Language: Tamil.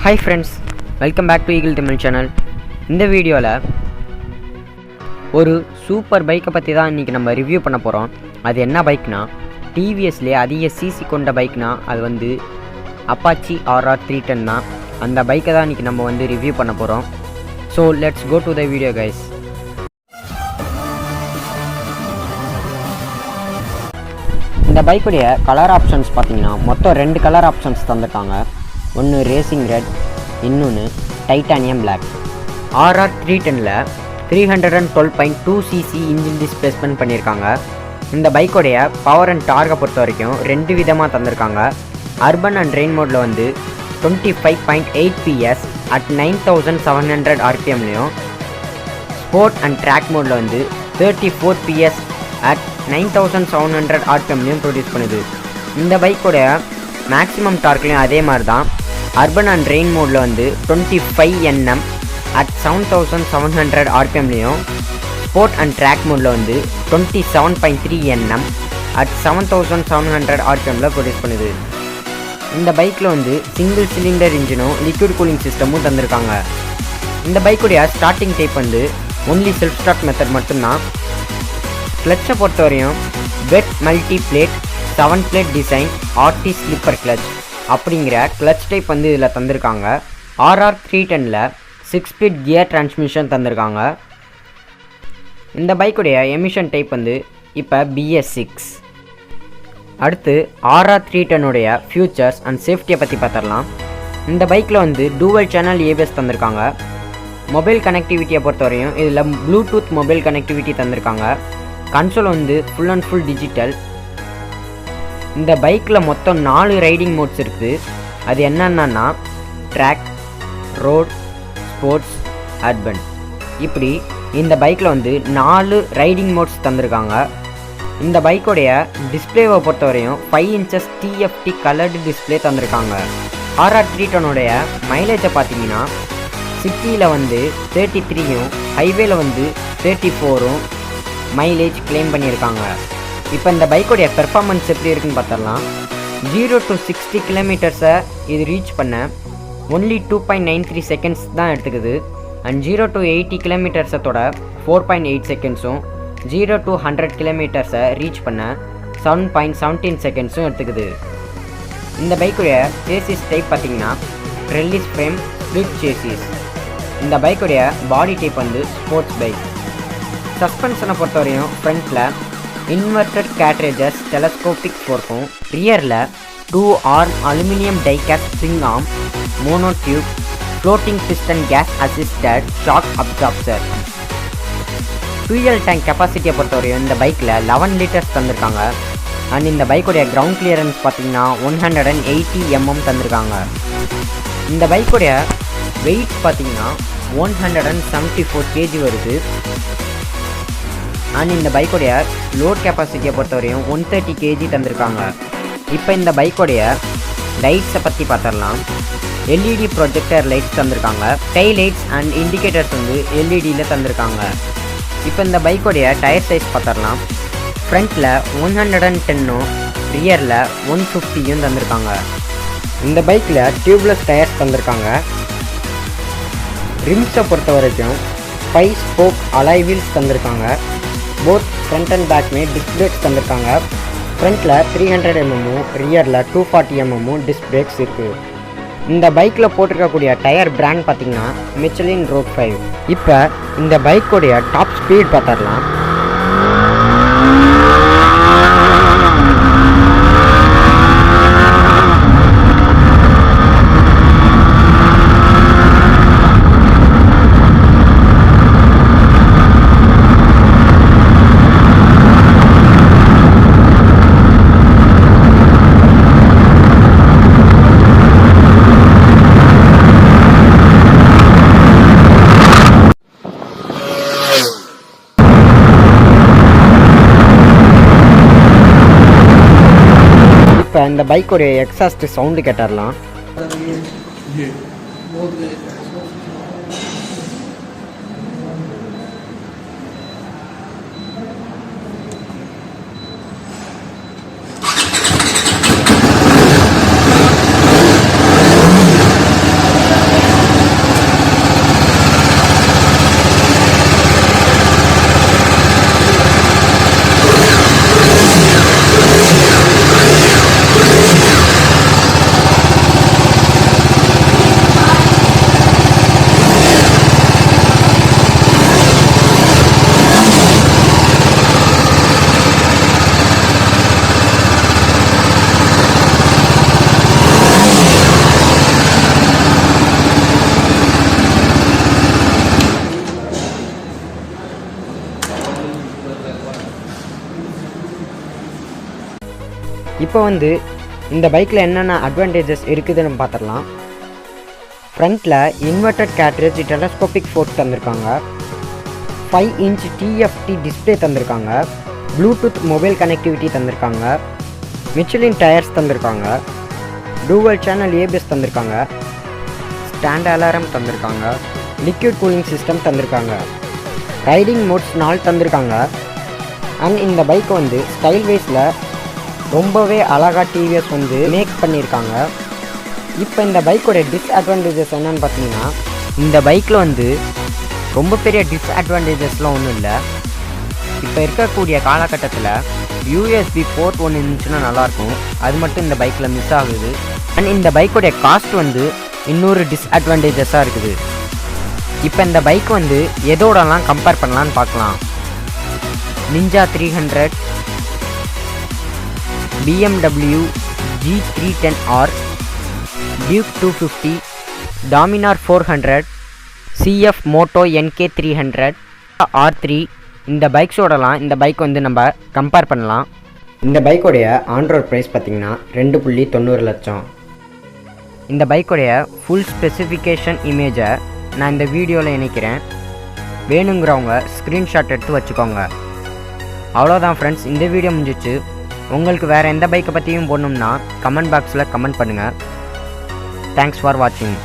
Hi friends, welcome back to Eagle Tamil channel. இந்த வீடியோவில் ஒரு சூப்பர் பைக்கை பற்றி தான் இன்றைக்கி நம்ம ரிவ்யூ பண்ண போகிறோம். அது என்ன பைக்னா டிவிஎஸ்லேயே அதிக சிசி கொண்ட பைக்னா அது வந்து அப்பாச்சி RR 310 தான். அந்த பைக்கை தான் இன்றைக்கி நம்ம வந்து ரிவ்யூ பண்ண போகிறோம். So let's go to the video guys. இந்த பைக்குடைய கலர் ஆப்ஷன்ஸ் பார்த்தீங்கன்னா மொத்தம் 2 கலர் ஆப்ஷன்ஸ் தந்துட்டாங்க. ஒன்று ரேசிங் ரெட், இன்னொன்று டைட்டானியம் பிளாக். RR 310ல் 312.2 cc இன்ஜின் டிஸ்பிளேஸ்மெண்ட் பண்ணியிருக்காங்க. இந்த பைக்கோடைய பவர் அண்ட் டார்கை பொறுத்த வரைக்கும் 2 விதமாக தந்திருக்காங்க. அர்பன் அண்ட் ரெயின் மோடில் வந்து 25.8 PS at 9700 RPMலையும், ஸ்போர்ட் அண்ட் ட்ராக் மோடில் வந்து 34 PS at 9700 RPMலையும் ப்ரொடியூஸ் பண்ணுது. இந்த பைக்கோடைய மேக்ஸிமம் டார்க்லையும் அதே மாதிரி தான். அர்பன் அண்ட் ரெயின் மோடில் வந்து 25 Nm at 7700 RPMலையும், ஸ்போர்ட் அண்ட் ட்ராக் மோடில் வந்து 27.3 Nm at 7700 RPMல ப்ரொடியூஸ் பண்ணுது. இந்த பைக்கில் வந்து சிங்கிள் சிலிண்டர் இன்ஜினும் லிக்விட் கூலிங் சிஸ்டமும் தந்திருக்காங்க. இந்த பைக்குடைய ஸ்டார்டிங் டைப் வந்து ஒன்லி செல்ஃப் ஸ்டார்ட் மெத்தட் மட்டும்தான். கிளச்சை பொறுத்தவரையும் wet multi plate 7 plate design RT slipper clutch அப்படிங்கிற கிளச் டைப் வந்து இதில் தந்திருக்காங்க. RR 310ல் 6 ஸ்பீட் கியர் டிரான்ஸ்மிஷன் தந்திருக்காங்க. இந்த பைக்குடைய எமிஷன் டைப் வந்து இப்போ BS6. அடுத்து RR 310உடைய ஃபியூச்சர்ஸ் அண்ட் சேஃப்டியை பற்றி பார்த்துடலாம். இந்த பைக்கில் வந்து டூவல் சேனல் ABS தந்திருக்காங்க. மொபைல் கனெக்டிவிட்டியை பொறுத்தவரையும் இதில் ப்ளூடூத் மொபைல் கனெக்டிவிட்டி தந்திருக்காங்க. கன்சோல் வந்து ஃபுல் அண்ட் ஃபுல் டிஜிட்டல். இந்த பைக்கில் மொத்தம் 4 ரைடிங் மோட்ஸ் இருக்குது. அது என்னென்னா ட்ராக், ரோட், ஸ்போர்ட்ஸ், அர்பன். இப்படி இந்த பைக்கில் வந்து 4 ரைடிங் மோட்ஸ் தந்திருக்காங்க. இந்த பைக்கோடைய டிஸ்பிளேவை பொறுத்தவரையும் 5 inches TFT கலர்டு டிஸ்பிளே தந்திருக்காங்க. RR 310உடைய மைலேஜை பார்த்தீங்கன்னா சிட்டியில் வந்து 33யும் ஹைவேல வந்து 34ம் மைலேஜ் கிளைம் பண்ணியிருக்காங்க. இப்போ இந்த பைக்கோடைய பெர்ஃபார்மன்ஸ் எப்படி இருக்குன்னு பார்த்தரலாம். 0 to 60 கிலோமீட்டர்ஸை இது ரீச் பண்ண ஒன்லி 2.93 செகண்ட்ஸ் தான் எடுத்துக்குது. அண்ட் 0 to 80 கிலோமீட்டர்ஸத்தோட 4.8 செகண்ட்ஸும், 0 to 100 கிலோமீட்டர்ஸை ரீச் பண்ண 7.17 செகண்ட்ஸும் எடுத்துக்குது. இந்த பைக்குடைய சேசிஸ் டைப் பார்த்திங்கன்னா ட்ரெல்லிஸ் ஃப்ரேம் ஸ்ப்ளிட் சேசிஸ். இந்த பைக்குடைய பாடி டைப் வந்து ஸ்போர்ட்ஸ் பைக். சஸ்பென்ஷனை பொறுத்தவரையும் ஃப்ரண்ட்டில் இன்வெர்டட் கேட்ரேஜஸ் டெலஸ்கோபிக் ஃபோர்க்கும், ரியரில் 2 arm aluminium diecast spring arm mono tube floating piston gas assisted shock absorber. Fuel tank கெப்பாசிட்டியை பொறுத்தவரையும் இந்த பைக்கில் 11 லிட்டர்ஸ் தந்திருக்காங்க. அண்ட் இந்த பைக்குடைய கிரவுண்ட் கிளியரன்ஸ் பார்த்திங்கன்னா 180 mm தந்திருக்காங்க. இந்த பைக்குடைய வெயிட் பார்த்திங்கன்னா 174 kg வருது. அண்ட் இந்த பைக்குடைய லோட் கெப்பாசிட்டியை பொறுத்தவரையும் 130 kg தந்திருக்காங்க. இப்போ இந்த பைக்குடைய லைட்ஸை பற்றி பார்த்துடலாம். LED ப்ரொஜெக்டர் லைட்ஸ் தந்திருக்காங்க. டெயில் லைட்ஸ் அண்ட் இண்டிகேட்டர்ஸ் வந்து LEDயில் தந்திருக்காங்க. இப்போ இந்த பைக்குடைய டயர் சைஸ் பார்த்துடலாம். ஃப்ரண்ட்டில் 110ம் ரியரில் 150யும் தந்திருக்காங்க. இந்த பைக்கில் டியூப்லெஸ் டயர்ஸ் தந்திருக்காங்க. ரிம்ஸை பொறுத்த வரைக்கும் 5 ஸ்போக் அலாய் வீல்ஸ் தந்திருக்காங்க. போத் ஃப்ரண்ட் அண்ட் பேக்மே டிஸ்க் பிரேக்ஸ் தந்திருக்காங்க. ஃப்ரண்ட்டில் 300 mm, ரியரில் 240 mm டிஸ்க் பிரேக்ஸ் இருக்குது. இந்த பைக்கில் போட்டிருக்கக்கூடிய டயர் பிராண்ட் பார்த்திங்கன்னா மிச்சலின் ரோட் 5. இப்போ இந்த பைக்கோடைய டாப் ஸ்பீட் பார்த்துடலாம். இப்போ இந்த பைக்கோடைய எக்ஸாஸ்ட் சவுண்டு கேட்டுடலாம். இப்போ வந்து இந்த பைக்கில் என்னென்ன அட்வான்டேஜஸ் இருக்குதுன்னு பார்த்துடலாம். ஃப்ரண்ட்டில் இன்வெர்டட் கேட்ரேஜ் டெலஸ்கோபிக் ஃபோர்க் தந்திருக்காங்க. 5 இன்ச் டிஎஃப்டி டிஸ்பிளே தந்திருக்காங்க. ப்ளூடூத் மொபைல் கனெக்டிவிட்டி தந்திருக்காங்க. மிச்சலின் டயர்ஸ் தந்திருக்காங்க. டூவல் சேனல் ஏபிஎஸ் தந்திருக்காங்க. ஸ்டாண்ட் அலாரம் தந்திருக்காங்க. லிக்விட் கூலிங் சிஸ்டம் தந்திருக்காங்க. ரைடிங் மோட்ஸ் 4 தந்திருக்காங்க. அண்ட் இந்த பைக் வந்து ஸ்டைல் வைஸில் ரொம்பவே அழகாக டிவிஎஸ் வந்து மேக் பண்ணியிருக்காங்க. இப்போ இந்த பைக்கோட டிஸ்அட்வான்டேஜஸ் என்னென்னு பார்த்தீங்கன்னா, இந்த பைக்கில் வந்து ரொம்ப பெரிய டிஸ்அட்வான்டேஜஸ்லாம் ஒன்றும் இல்லை. இப்போ இருக்கக்கூடிய காலகட்டத்தில் யூஎஸ்பி போர்ட் ஒன்று இருந்துச்சுன்னா நல்லாயிருக்கும். அது மட்டும் இந்த பைக்கில் மிஸ் ஆகுது. அண்ட் இந்த பைக்கோடைய காஸ்ட் வந்து இன்னொரு டிஸ்அட்வான்டேஜஸாக இருக்குது. இப்போ இந்த பைக் வந்து எதோடலாம் கம்பேர் பண்ணலான்னு பார்க்கலாம். Ninja 300, BMW G310R, Duke 250, Dominar 400, CF Moto NK300, R3 இந்த பைக்ஸோடலாம் இந்த பைக் வந்து நம்ம கம்பேர் பண்ணலாம். இந்த பைக்கோடைய ஆன்ரோட் ப்ரைஸ் பார்த்திங்கன்னா 2.90 லட்சம். இந்த பைக்கோடைய ஃபுல் ஸ்பெசிஃபிகேஷன் இமேஜை நான் இந்த வீடியோவில் இணைக்கிறேன். வேணுங்கிறவங்க ஸ்க்ரீன்ஷாட் எடுத்து வச்சுக்கோங்க. அவ்வளோதான் ஃப்ரெண்ட்ஸ், இந்த வீடியோ முடிஞ்சிச்சு. உங்களுக்கு வேறு எந்த பைக்கை பற்றியும் போடணும்னா கமெண்ட் பாக்ஸில் கமெண்ட் பண்ணுங்கள். தேங்க்ஸ் ஃபார் வாட்சிங்.